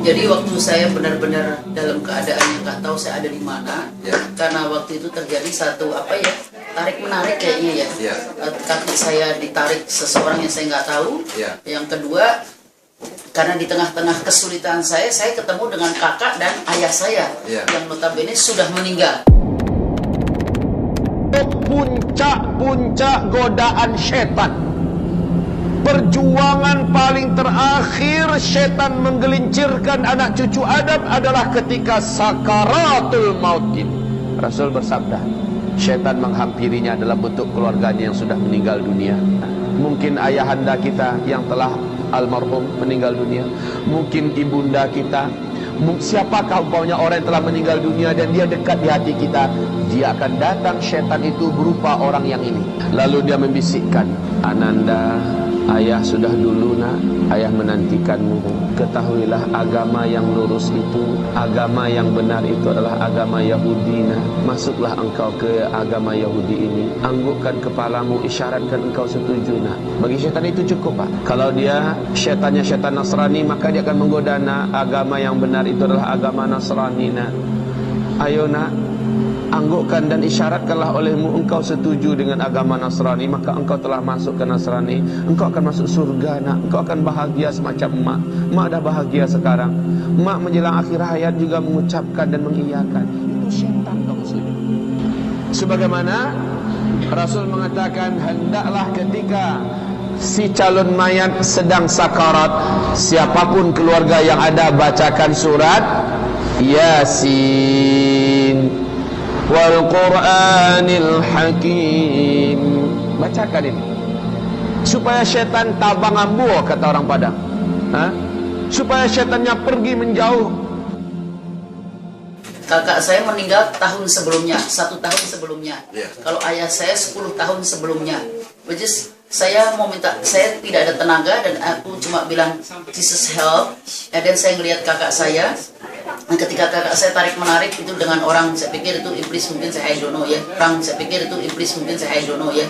Jadi waktu saya benar-benar dalam keadaan yang nggak tahu saya ada di mana, karena waktu itu terjadi satu tarik menarik kayaknya ya. Kaki saya ditarik seseorang yang saya nggak tahu. Yang kedua, karena di tengah-tengah kesulitan saya ketemu dengan kakak dan ayah saya yang notabene sudah meninggal. Puncak-puncak godaan setan. Perjuangan paling terakhir setan menggelincirkan anak cucu Adam adalah ketika sakaratul maut ini. Rasul bersabda, setan menghampirinya dalam bentuk keluarganya yang sudah meninggal dunia. Mungkin ayahanda kita yang telah almarhum meninggal dunia, mungkin ibunda kita, siapakah umpamanya orang yang telah meninggal dunia dan dia dekat di hati kita, dia akan datang setan itu berupa orang yang ini. Lalu dia membisikkan, Ananda, ayah sudah dulu nak, ayah menantikanmu. Ketahuilah agama yang lurus itu, agama yang benar itu adalah agama Yahudi nak. Masuklah engkau ke agama Yahudi ini, anggukkan kepalamu, isyaratkan engkau setuju nak. Bagi syaitan itu cukup pak. Kalau dia syaitannya syaitan Nasrani, maka dia akan menggoda nak, agama yang benar itu adalah agama Nasrani nak. Ayo nak, anggukkan dan isyaratkanlah olehmu engkau setuju dengan agama Nasrani, maka engkau telah masuk ke Nasrani, engkau akan masuk surga nak, engkau akan bahagia semacam emak. Emak dah bahagia sekarang. Emak menjelang akhir hayat juga mengucapkan dan mengiyakan. Itu syaitan kaum muslimin. Sebagaimana Rasul mengatakan, hendaklah ketika si calon mayat sedang sakarat, siapapun keluarga yang ada bacakan surat Yasin wal Qur'anil Hakim. Bacakan ini supaya syaitan tabang ambu, kata orang Padang. Supaya syaitannya pergi menjauh. Kakak saya meninggal tahun sebelumnya, 1 tahun sebelumnya. Kalau ayah saya 10 tahun sebelumnya. Which is, saya mau minta, saya tidak ada tenaga dan aku cuma bilang Jesus help. Dan saya ngelihat kakak saya. Dan ketika kakak saya tarik menarik itu dengan orang, saya pikir itu iblis, mungkin saya I don't know ya. Saya pikir itu iblis, mungkin saya I don't know ya.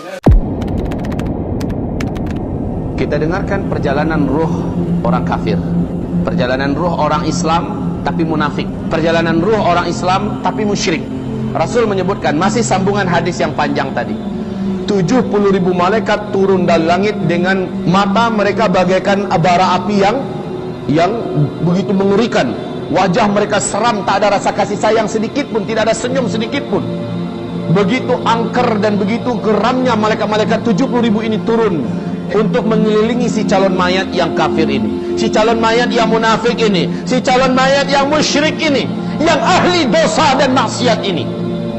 Kita dengarkan perjalanan ruh orang kafir, perjalanan ruh orang Islam tapi munafik, perjalanan ruh orang Islam tapi musyrik. Rasul menyebutkan, masih sambungan hadis yang panjang tadi, 70.000 malaikat turun dari langit dengan mata mereka bagaikan bara api yang begitu mengerikan. Wajah mereka seram, tak ada rasa kasih sayang sedikit pun, tidak ada senyum sedikit pun. Begitu angker dan begitu geramnya malaikat-malaikat 70.000 ini turun untuk mengelilingi si calon mayat yang kafir ini, si calon mayat yang munafik ini, si calon mayat yang musyrik ini, yang ahli dosa dan maksiat ini.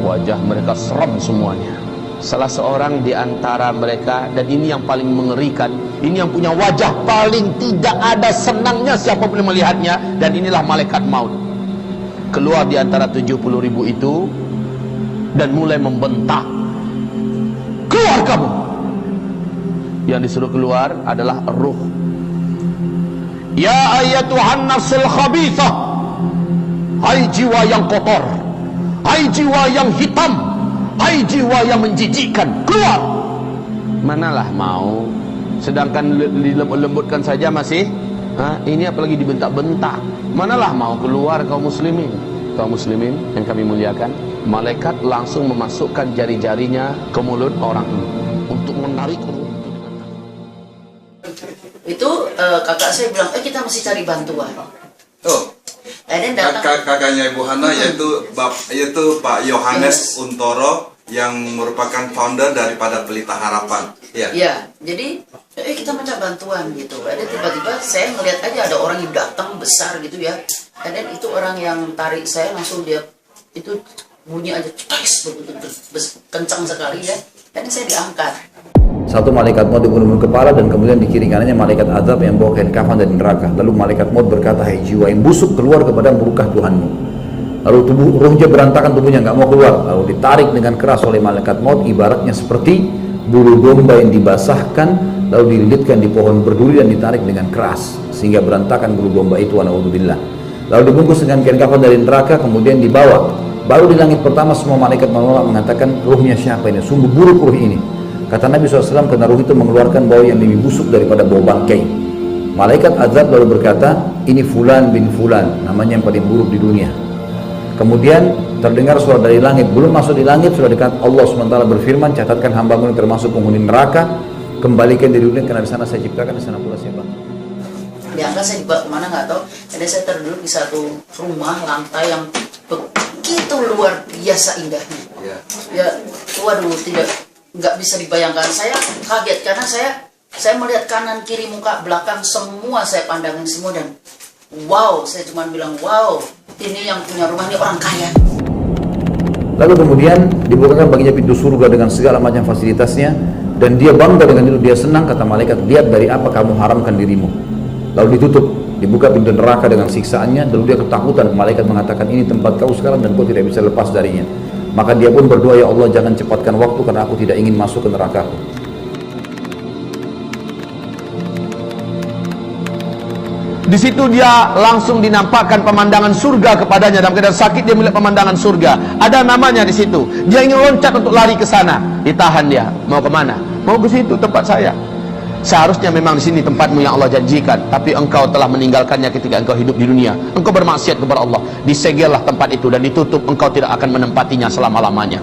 Wajah mereka seram semuanya. Salah seorang di antara mereka, dan ini yang paling mengerikan, ini yang punya wajah paling tidak ada senangnya siapapun yang melihatnya, dan inilah malaikat maut. Keluar di antara 70.000 itu dan mulai membentak, keluar kamu. Yang disuruh keluar adalah ruh. Ya ayyatuhan nafsul khabithah, hai jiwa yang kotor, hai jiwa yang hitam, hai jiwa yang menjijikkan, keluar. Manalah mau, sedangkan dilembut-lembutkan saja masih, ini apalagi dibentak-bentak. Manalah mau keluar kaum muslimin. Kaum muslimin yang kami muliakan, malaikat langsung memasukkan jari-jarinya ke mulut orang ini untuk menarik ruh. Itu kakak saya bilang, kita mesti cari bantuan. Kakaknya Ibu Hana yaitu Pak Yohanes Untoro yang merupakan founder daripada Pelita Harapan. Ya, jadi kita minta bantuan gitu. Ada tiba-tiba saya ngeliat aja ada orang yang datang besar gitu ya. Dan itu orang yang tarik saya, langsung dia itu bunyi aja kencang sekali ya. Dan saya diangkat. Satu malaikat maut dibunuh kepala dan kemudian di kiri kanannya malaikat azab yang bawa kain kafan dari neraka. Lalu malaikat maut berkata, hai jiwa yang busuk, keluar kepada murkah Tuhanmu. Lalu ruhnya berantakan, tubuhnya nggak mau keluar. Lalu ditarik dengan keras oleh malaikat maut, ibaratnya seperti bulu domba yang dibasahkan lalu dililitkan di pohon berduri dan ditarik dengan keras sehingga berantakan bulu domba itu. Na'udzubillah. Lalu dibungkus dengan kain kafan dari neraka, kemudian dibawa. Baru di langit pertama semua malaikat menolak, mengatakan, ruhnya siapa ini? Sungguh buruk ruh ini. Kata Nabi SAW, karena ruh itu mengeluarkan bau yang lebih busuk daripada bau bangkai. Malaikat azab lalu berkata, ini fulan bin fulan, namanya yang paling buruk di dunia. Kemudian terdengar suara dari langit, belum masuk di langit sudah dekat Allah SWT berfirman, catatkan hambamu yang termasuk penghuni neraka, kembalikan di dunia karena di sana saya ciptakan, di sana pula saya bangkit. Diangkat saya dibawa kemana nggak tahu. Jadi saya terduduk di satu rumah lantai yang begitu luar biasa indahnya. Ya, waduh, nggak bisa dibayangkan. Saya kaget karena saya melihat kanan kiri muka belakang semua saya pandangin semua dan wow, saya cuma bilang wow, ini yang punya rumah ini orang kaya. Lalu kemudian dibukakan baginya pintu surga dengan segala macam fasilitasnya dan dia bangga dengan itu, dia senang. Kata malaikat, lihat dari apa kamu haramkan dirimu. Lalu ditutup, dibuka pintu neraka dengan siksaannya. Lalu dia ketakutan, malaikat mengatakan ini tempat kau sekarang dan kau tidak bisa lepas darinya. Maka dia pun berdoa, ya Allah jangan cepatkan waktu karena aku tidak ingin masuk ke neraka. Di situ dia langsung dinampakkan pemandangan surga kepadanya. Dalam keadaan sakit dia melihat pemandangan surga. Ada namanya di situ. Dia ingin loncat untuk lari ke sana. Ditahan dia. Mau kemana? Mau ke situ tempat saya. Seharusnya memang di sini tempatmu yang Allah janjikan, tapi engkau telah meninggalkannya ketika engkau hidup di dunia. Engkau bermaksiat kepada Allah. Disegellah tempat itu dan ditutup. Engkau tidak akan menempatinya selama-lamanya.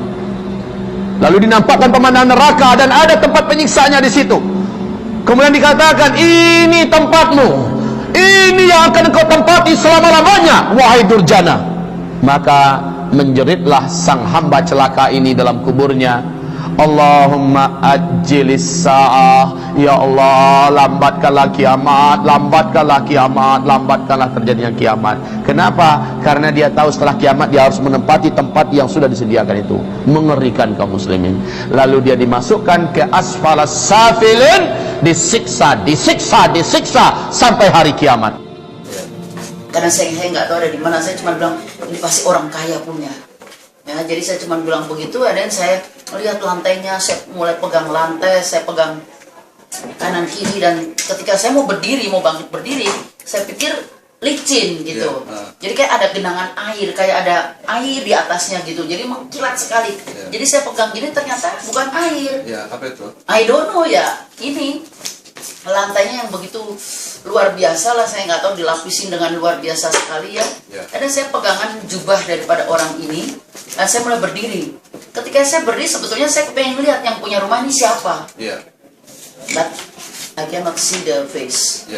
Lalu dinampakkan pemandangan neraka dan ada tempat penyiksaannya di situ. Kemudian dikatakan, ini tempatmu. Ini yang akan engkau tempati selama-lamanya, wahai durjana. Maka menjeritlah sang hamba celaka ini dalam kuburnya, Allahumma ajjilis sa'ah, ya Allah lambatkanlah kiamat, lambatkanlah kiamat, lambatkanlah terjadinya kiamat. Kenapa? Karena dia tahu setelah kiamat dia harus menempati tempat yang sudah disediakan itu. Mengerikan kaum muslimin. Lalu dia dimasukkan ke asfalas safilin, disiksa sampai hari kiamat. Karena saya nggak tahu ada di mana, saya cuma bilang ini pasti orang kaya punya. Ya, jadi saya cuma bilang begitu, dan saya lihat lantainya, saya mulai pegang lantai, saya pegang kanan kiri, dan ketika saya mau bangkit berdiri, saya pikir licin gitu. Jadi kayak ada genangan air, kayak ada air di atasnya gitu, jadi mengkilat sekali. Jadi saya pegang gini, ternyata bukan air. Ya, apa itu? I don't know ya, ini lantainya yang begitu luar biasa lah, saya nggak tahu dilapisin dengan luar biasa sekali ya. Dan saya pegangan jubah daripada orang ini, dan saya mulai berdiri. Ketika saya berdiri, sebetulnya saya pengen lihat yang punya rumah ini siapa. But I cannot see the face.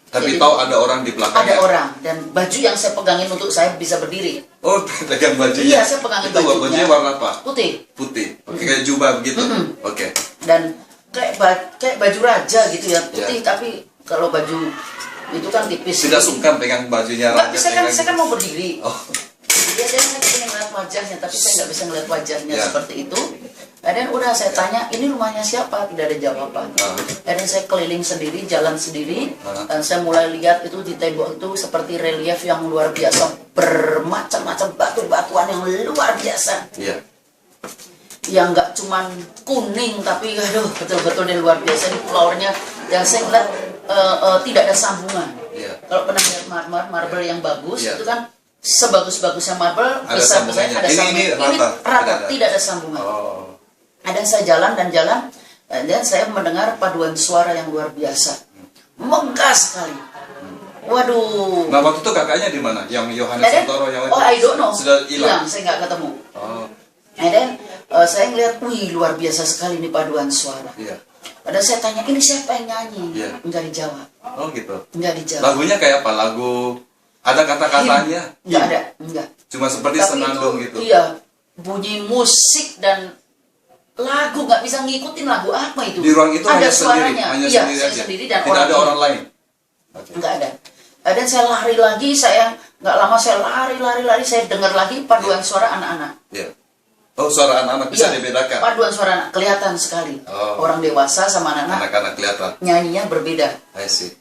Tapi Jadi, tahu ada orang di belakangnya. Ada orang, dan baju yang saya pegangin untuk saya bisa berdiri. Oh, pegang bajunya. Iya, saya pegangin itu bajunya. Bajunya warna apa? Putih. Putih. Oke, kayak jubah begitu. Oke. Dan kayak baju raja gitu ya, putih, tapi kalau baju itu kan tipis. Tidak sungkan pegang bajunya raja. Saya kan mau berdiri. Oh. Dia saya pengen ngeliat wajahnya, tapi saya nggak bisa ngeliat wajahnya seperti itu. Dan udah saya tanya, ini rumahnya siapa? Tidak ada jawaban. Dan saya keliling sendiri, jalan sendiri, dan saya mulai lihat itu di tembok itu seperti relief yang luar biasa, bermacam-macam batu-batuan yang luar biasa. Yang nggak cuman kuning, tapi aduh betul-betul dia luar biasa. Ini floornya yang saya lihat tidak ada sambungan. Kalau pernah lihat marble yang bagus, itu kan sebagus-bagusnya marble bisa ada sambungan. Ini rata, tidak ada sambungan. Dan saya jalan, dan saya mendengar paduan suara yang luar biasa, megah sekali. Waduh. Nah, waktu itu kakaknya di mana? Yang Yohanes Untoro yang I don't know. Sudah hilang. Saya nggak ketemu. Saya ngeliat, wih luar biasa sekali ini paduan suara. Dan saya tanya, ini siapa yang nyanyi? Enggak dijawab. Oh gitu. Enggak dijawab. Lagunya kayak apa? Lagu ada kata-katanya? Enggak ada, enggak. Cuma seperti senandung gitu. Iya, bunyi musik dan lagu, nggak bisa ngikutin lagu apa itu. Di ruang itu ada hanya suaranya. sendiri, Iya, sendiri saya aja. sendiri dan tidak ada orang lain. Nggak ada. Dan saya lari lagi, saya nggak lama saya lari, saya dengar lagi paduan suara anak-anak. Oh, suara anak-anak bisa dibedakan. Paduan suara anak kelihatan sekali. Orang dewasa sama anak-anak. Anak-anak kelihatan. Nyanyinya berbeda. I see.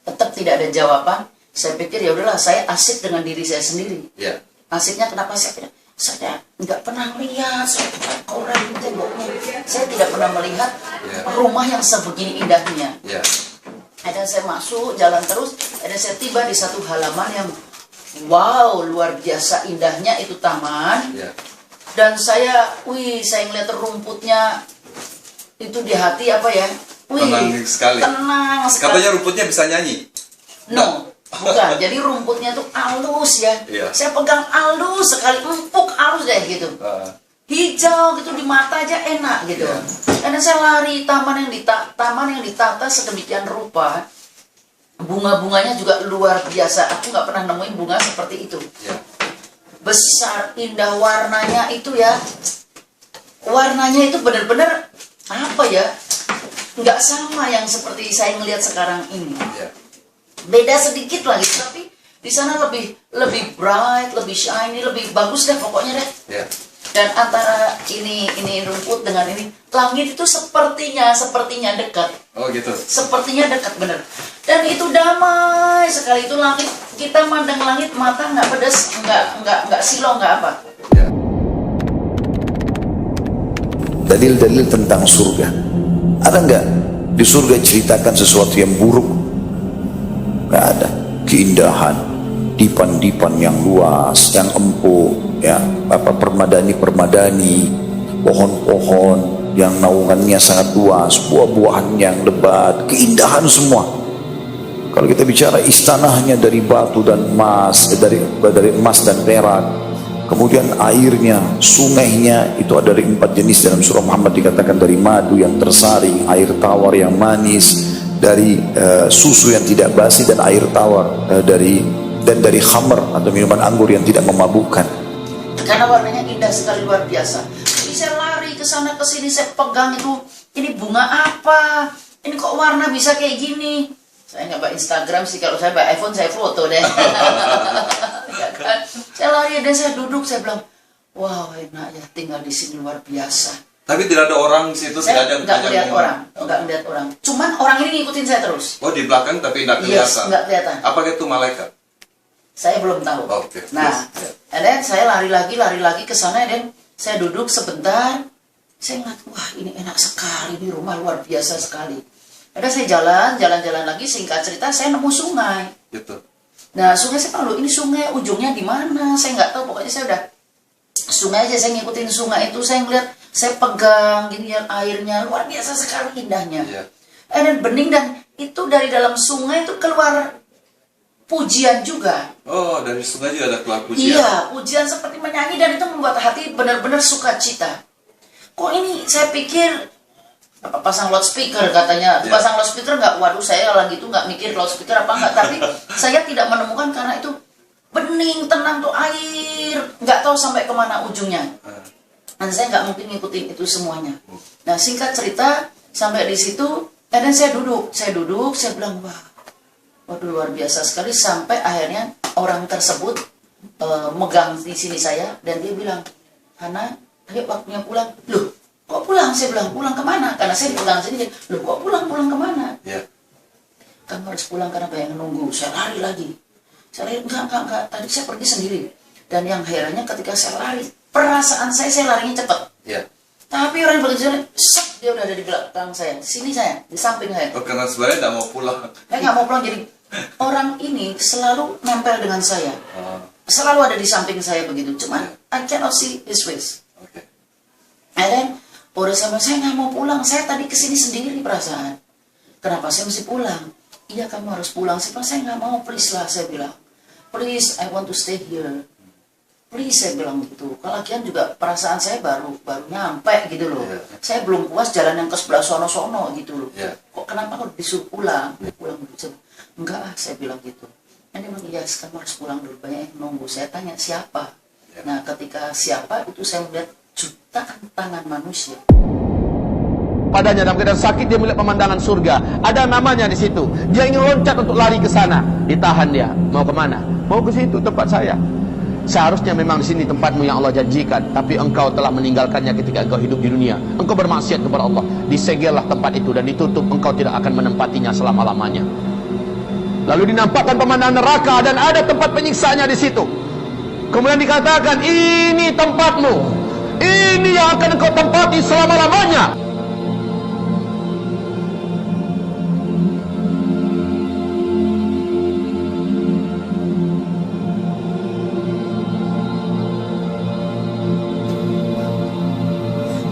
Tetap tidak ada jawaban. Saya pikir ya udahlah, saya asik dengan diri saya sendiri. Asiknya kenapa saya nggak pernah melihat orang di temboknya. Saya tidak pernah melihat rumah yang sebegini indahnya. Dan saya masuk, jalan terus, dan saya tiba di satu halaman yang wow, luar biasa indahnya itu taman. Dan saya ngeliat rumputnya itu di hati apa ya? Tenang sekali. Tenang sekali. Katanya rumputnya bisa nyanyi. No. Bukan, jadi rumputnya tuh halus ya. Iya. Saya pegang halus sekali, empuk halus deh gitu. Hijau gitu, di mata aja enak gitu. Iya. Karena saya lari taman yang ditata sedemikian rupa. Bunga-bunganya juga luar biasa. Aku nggak pernah nemuin bunga seperti itu. Iya. Besar, indah warnanya itu ya. Warnanya itu benar-benar apa ya? Nggak sama yang seperti saya ngelihat sekarang ini. Iya. Beda sedikit lagi, tapi di sana lebih bright, lebih shiny, lebih bagus deh pokoknya deh. Iya. Dan antara ini rumput dengan ini langit itu sepertinya dekat. Oh gitu. Sepertinya dekat bener. Dan itu damai sekali, itu langit, kita mandang langit mata nggak pedas, nggak silo, nggak apa. Ya. Dalil-dalil tentang surga. Ada nggak di surga ceritakan sesuatu yang buruk? Nggak ada. Keindahan, dipan-dipan yang luas, yang empuk, ya, permadani, pohon-pohon yang naungannya sangat luas, buah-buahan yang lebat, keindahan semua. Kalau kita bicara istananya dari batu dan emas, dari emas dan perak, kemudian airnya, sungainya itu ada dari 4 jenis. Dalam surah Muhammad dikatakan dari madu yang tersaring, air tawar yang manis, dari susu yang tidak basi, dan air tawar dari khamr atau minuman anggur yang tidak memabukkan. Karena warnanya indah sekali, luar biasa. Jadi saya lari ke sana ke sini, saya pegang itu, ini bunga apa? Ini kok warna bisa kayak gini? Saya nggak bawa Instagram sih, kalau saya bawa iPhone saya foto deh. Ya kan? Saya lari dan saya duduk, saya bilang, wow enak ya tinggal di sini, luar biasa. Tapi tidak ada orang di situ, Saya tidak ada nggak lihat ngomong. orang, nggak lihat orang. Cuman orang ini ngikutin saya terus. Oh di belakang tapi tidak Yes, kelihatan. nggak kelihatan. Apakah itu malaikat? Saya belum tahu. Oke. Nah, Yes. and then saya lari lagi ke sana, dan saya duduk sebentar. Saya ngeliat, wah ini enak sekali, di rumah luar biasa sekali. Ada saya jalan lagi, singkat cerita saya nemu sungai. Gitu. Nah sungai saya tahu, ini sungai ujungnya di mana? Saya nggak tahu, pokoknya saya udah sungai aja, saya ngikutin sungai itu, saya ngeliat, saya pegang gini ya, airnya luar biasa sekali indahnya. Iya. Dan bening, dan itu dari dalam sungai itu keluar pujian juga. Oh dari sungai juga ada keluar pujian. Iya, pujian seperti menyanyi, dan itu membuat hati benar-benar sukacita. Kok ini saya pikir apa pasang loudspeaker katanya, pasang loudspeaker nggak? Waduh, saya lagi itu nggak mikir loudspeaker apa nggak, tapi saya tidak menemukan karena itu bening, tenang tuh air, nggak tahu sampai kemana ujungnya. Dan saya nggak mungkin ngikutin itu semuanya. Nah singkat cerita sampai di situ, dan saya duduk, saya bilang wah, waduh luar biasa sekali, sampai akhirnya orang tersebut megang di sini saya, dan dia bilang, Hana, ayo waktunya pulang. Loh, kok pulang? Saya bilang, pulang kemana? Karena saya dipegang sini. Loh, kok pulang kemana? Iya. Kamu harus pulang karena banyak yang nunggu. Saya lari lagi. Saya lari, enggak. Tadi saya pergi sendiri. Dan yang herannya ketika saya lari, perasaan saya larinya cepat. Iya. Tapi orang yang begitu, dia udah ada di belakang saya. Di sini saya, di samping saya. Oh karena sebenarnya tidak mau pulang. Saya nggak mau pulang, jadi orang ini selalu nempel dengan saya. Oh, Selalu ada di samping saya begitu. Cuman, I cannot see his face. oke. And then, udah sama saya nggak mau pulang. Saya tadi kesini sendiri perasaan. Kenapa saya mesti pulang? Iya kamu harus pulang. Saya nggak mau, please lah, saya bilang. Please, I want to stay here. Please, saya bilang gitu. Lagian juga perasaan saya baru nyampe gitu loh. Yeah. Saya belum puas jalan yang ke sebelah sono-sono gitu loh. Yeah. Kok kenapa kok disuruh pulang? Pulang dulu. Enggak, saya bilang gitu. Dia bilang, iya kamu harus pulang dulu. Banyak yang nunggu. Saya tanya siapa? Yeah. Nah ketika siapa itu saya melihat jutaan tangan manusia. Padanya dalam keadaan sakit dia melihat pemandangan surga. Ada namanya di situ. Dia ingin loncat untuk lari ke sana. Ditahan dia. Mau kemana? Mau ke situ tempat saya. Seharusnya memang di sini tempatmu yang Allah janjikan, tapi engkau telah meninggalkannya ketika engkau hidup di dunia. Engkau bermaksiat kepada Allah. Disegellah tempat itu dan ditutup. Engkau tidak akan menempatinya selama-lamanya. Lalu dinampakkan pemandangan neraka dan ada tempat penyiksaannya di situ. Kemudian dikatakan, ini tempatmu. Ini yang akan engkau tempati selama-lamanya.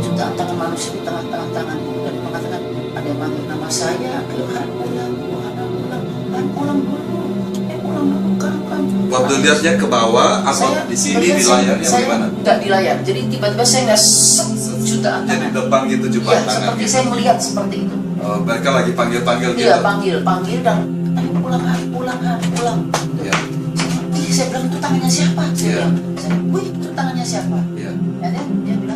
Jutaan tangan manusia di tengah-tengah tangan itu, dan mengatakan ada yang manggil nama saya. Ayo Han pulang dulu, Han pulang dulu. Pulang Waktu lihatnya ke bawah atau Saya di sini di melihat layar yang saya gimana? nggak di layar. Jadi tiba-tiba saya nggak jutaan Jadi tangan. depan gitu Ya, jumpa tangan seperti gitu. saya melihat seperti itu. Oh, mereka lagi panggil-panggil gitu. Iya, panggil dan ayo pulang, pulang. Iya. Ih, saya bilang itu tangannya siapa? Saya Iya. bilang, wih itu tangannya siapa? Iya. Dan dia bilang